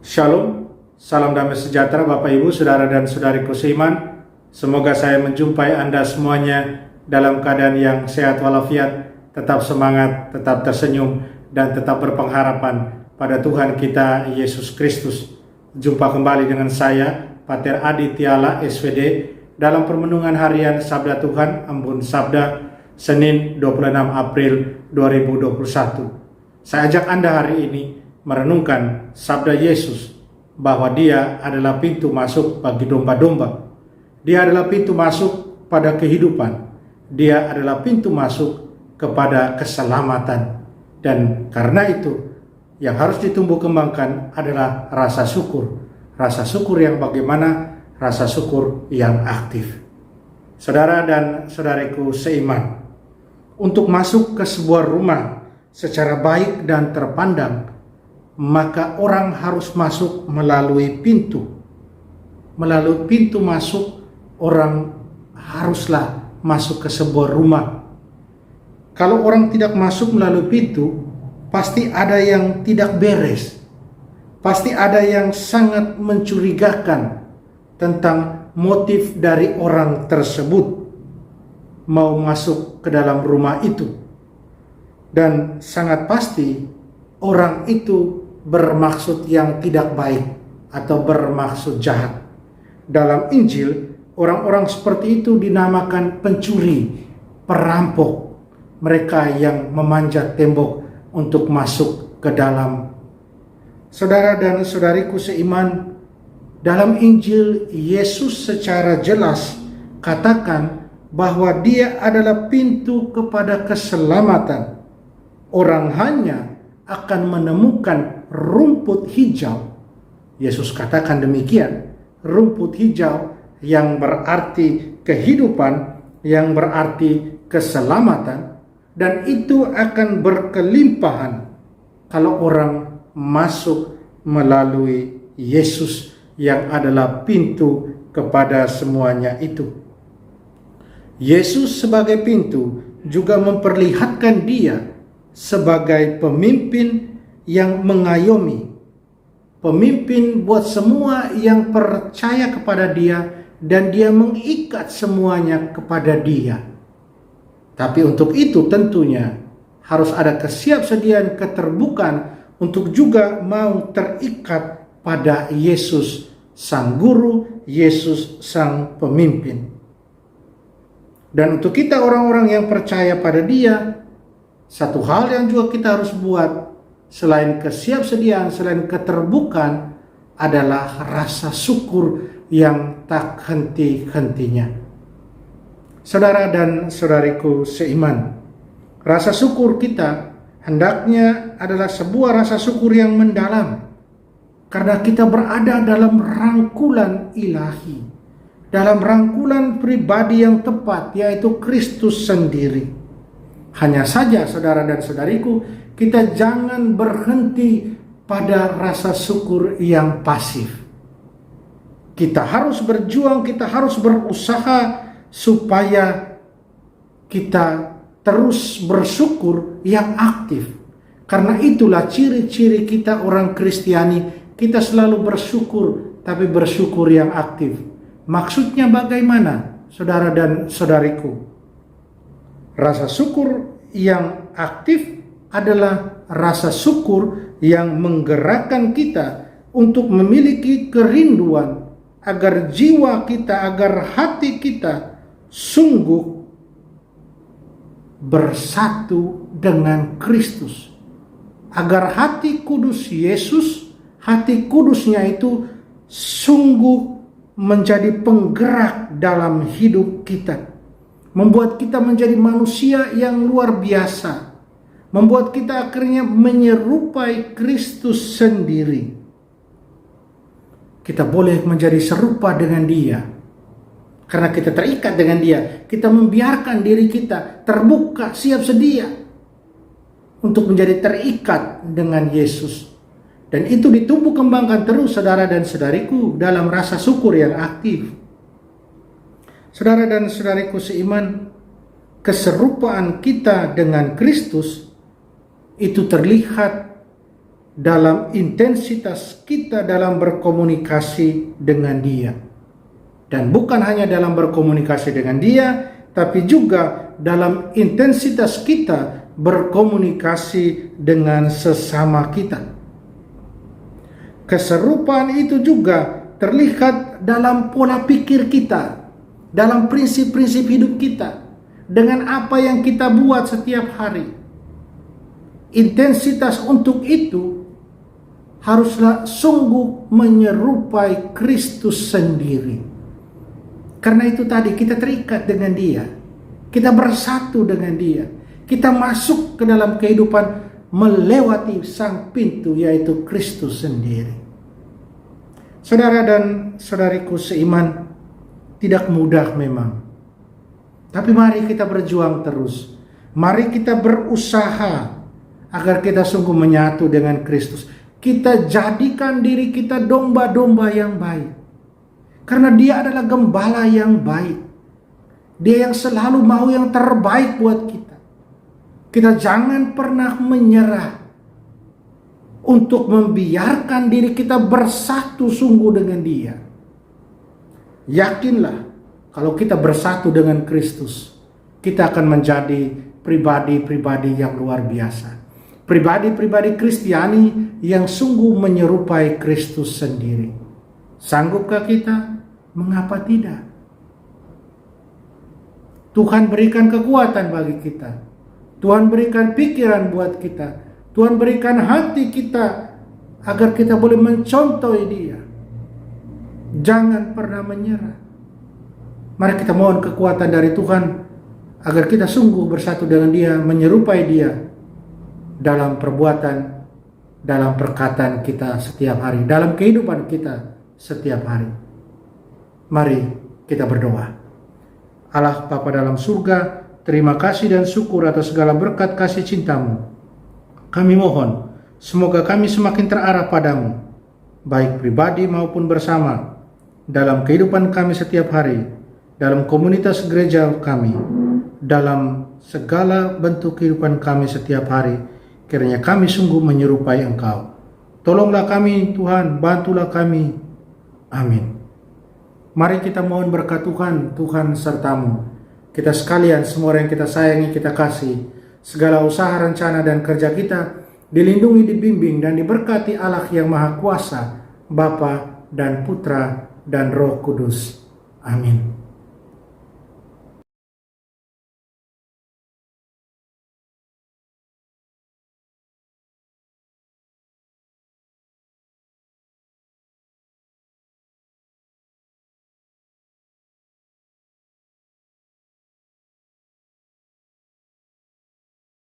Shalom, salam damai sejahtera Bapak Ibu, Saudara dan Saudariku seiman. Semoga saya menjumpai Anda semuanya dalam keadaan yang sehat walafiat, tetap semangat, tetap tersenyum, dan tetap berpengharapan pada Tuhan kita Yesus Kristus. Jumpa kembali dengan saya, Pater Adi Tiala SVD, dalam permenungan harian Sabda Tuhan, Embun Sabda, Senin 26 April 2021. Saya ajak Anda hari ini merenungkan sabda Yesus bahwa Dia adalah pintu masuk bagi domba-domba. Dia adalah pintu masuk pada kehidupan. Dia adalah pintu masuk kepada keselamatan. Dan karena itu, yang harus ditumbuh kembangkan adalah rasa syukur. Rasa syukur yang bagaimana? Rasa syukur yang aktif. Saudara dan saudariku seiman, untuk masuk ke sebuah rumah secara baik dan terpandang, maka orang harus masuk melalui pintu. Melalui pintu masuk, orang haruslah masuk ke sebuah rumah. Kalau orang tidak masuk melalui pintu, pasti ada yang tidak beres. Pasti ada yang sangat mencurigakan tentang motif dari orang tersebut mau masuk ke dalam rumah itu. Dan sangat pasti orang itu bermaksud yang tidak baik atau bermaksud jahat. Dalam Injil, orang-orang seperti itu dinamakan pencuri, perampok, mereka yang memanjat tembok untuk masuk ke dalam. Saudara dan saudariku seiman, dalam Injil Yesus secara jelas katakan bahwa Dia adalah pintu kepada keselamatan. Orang hanya akan menemukan rumput hijau. Yesus katakan demikian, rumput hijau yang berarti kehidupan, yang berarti keselamatan, dan itu akan berkelimpahan kalau orang masuk melalui Yesus yang adalah pintu kepada semuanya itu. Yesus sebagai pintu juga memperlihatkan Dia sebagai pemimpin yang mengayomi, pemimpin buat semua yang percaya kepada Dia, dan Dia mengikat semuanya kepada Dia. Tapi untuk itu tentunya harus ada kesiapsediaan, keterbukaan untuk juga mau terikat pada Yesus Sang Guru, Yesus Sang Pemimpin. Dan untuk kita orang-orang yang percaya pada Dia, satu hal yang juga kita harus buat selain kesiapsediaan, selain keterbukaan, adalah rasa syukur yang tak henti-hentinya. Saudara dan saudariku seiman, rasa syukur kita hendaknya adalah sebuah rasa syukur yang mendalam, karena kita berada dalam rangkulan ilahi, dalam rangkulan pribadi yang tepat, yaitu Kristus sendiri. Hanya saja saudara dan saudariku, kita jangan berhenti pada rasa syukur yang pasif. Kita harus berjuang, kita harus berusaha supaya kita terus bersyukur yang aktif. Karena itulah ciri-ciri kita orang Kristiani, kita selalu bersyukur, tapi bersyukur yang aktif. Maksudnya bagaimana, saudara dan saudariku? Rasa syukur yang aktif adalah rasa syukur yang menggerakkan kita untuk memiliki kerinduan agar jiwa kita, agar hati kita sungguh bersatu dengan Kristus. Agar hati kudus Yesus, hati kudusnya itu sungguh menjadi penggerak dalam hidup kita. Membuat kita menjadi manusia yang luar biasa. Membuat kita akhirnya menyerupai Kristus sendiri. Kita boleh menjadi serupa dengan Dia. Karena kita terikat dengan Dia. Kita membiarkan diri kita terbuka, siap sedia untuk menjadi terikat dengan Yesus. Dan itu ditumbuh kembangkan terus saudara dan saudariku dalam rasa syukur yang aktif. Saudara dan saudariku seiman, keserupaan kita dengan Kristus itu terlihat dalam intensitas kita dalam berkomunikasi dengan Dia. Dan bukan hanya dalam berkomunikasi dengan Dia, tapi juga dalam intensitas kita berkomunikasi dengan sesama kita. Keserupaan itu juga terlihat dalam pola pikir kita, dalam prinsip-prinsip hidup kita, dengan apa yang kita buat setiap hari. Intensitas untuk itu haruslah sungguh menyerupai Kristus sendiri. Karena itu tadi kita terikat dengan Dia, kita bersatu dengan Dia, kita masuk ke dalam kehidupan melewati sang pintu, yaitu Kristus sendiri. Saudara dan saudariku seiman, tidak mudah memang. Tapi mari kita berjuang terus. Mari kita berusaha agar kita sungguh menyatu dengan Kristus. Kita jadikan diri kita domba-domba yang baik. Karena Dia adalah gembala yang baik. Dia yang selalu mau yang terbaik buat kita. Kita jangan pernah menyerah untuk membiarkan diri kita bersatu sungguh dengan Dia. Yakinlah, kalau kita bersatu dengan Kristus, kita akan menjadi pribadi-pribadi yang luar biasa. Pribadi-pribadi Kristiani yang sungguh menyerupai Kristus sendiri. Sanggupkah kita? Mengapa tidak? Tuhan berikan kekuatan bagi kita. Tuhan berikan pikiran buat kita. Tuhan berikan hati kita agar kita boleh mencontohi Dia. Jangan pernah menyerah. Mari kita mohon kekuatan dari Tuhan agar kita sungguh bersatu dengan Dia, menyerupai Dia dalam perbuatan, dalam perkataan kita setiap hari, dalam kehidupan kita setiap hari. Mari kita berdoa. Allah Bapa dalam surga, terima kasih dan syukur atas segala berkat kasih cinta-Mu. Kami mohon, semoga kami semakin terarah pada-Mu, baik pribadi maupun bersama, dalam kehidupan kami setiap hari, dalam komunitas gereja kami, dalam segala bentuk kehidupan kami setiap hari. Kiranya kami sungguh menyerupai Engkau. Tolonglah kami Tuhan, bantulah kami. Amin. Mari kita mohon berkat Tuhan, Tuhan serta-Mu. Kita sekalian, semua orang yang kita sayangi, kita kasih. Segala usaha, rencana, dan kerja kita dilindungi, dibimbing, dan diberkati Allah yang Maha Kuasa, Bapa dan Putra dan Roh Kudus. Amin.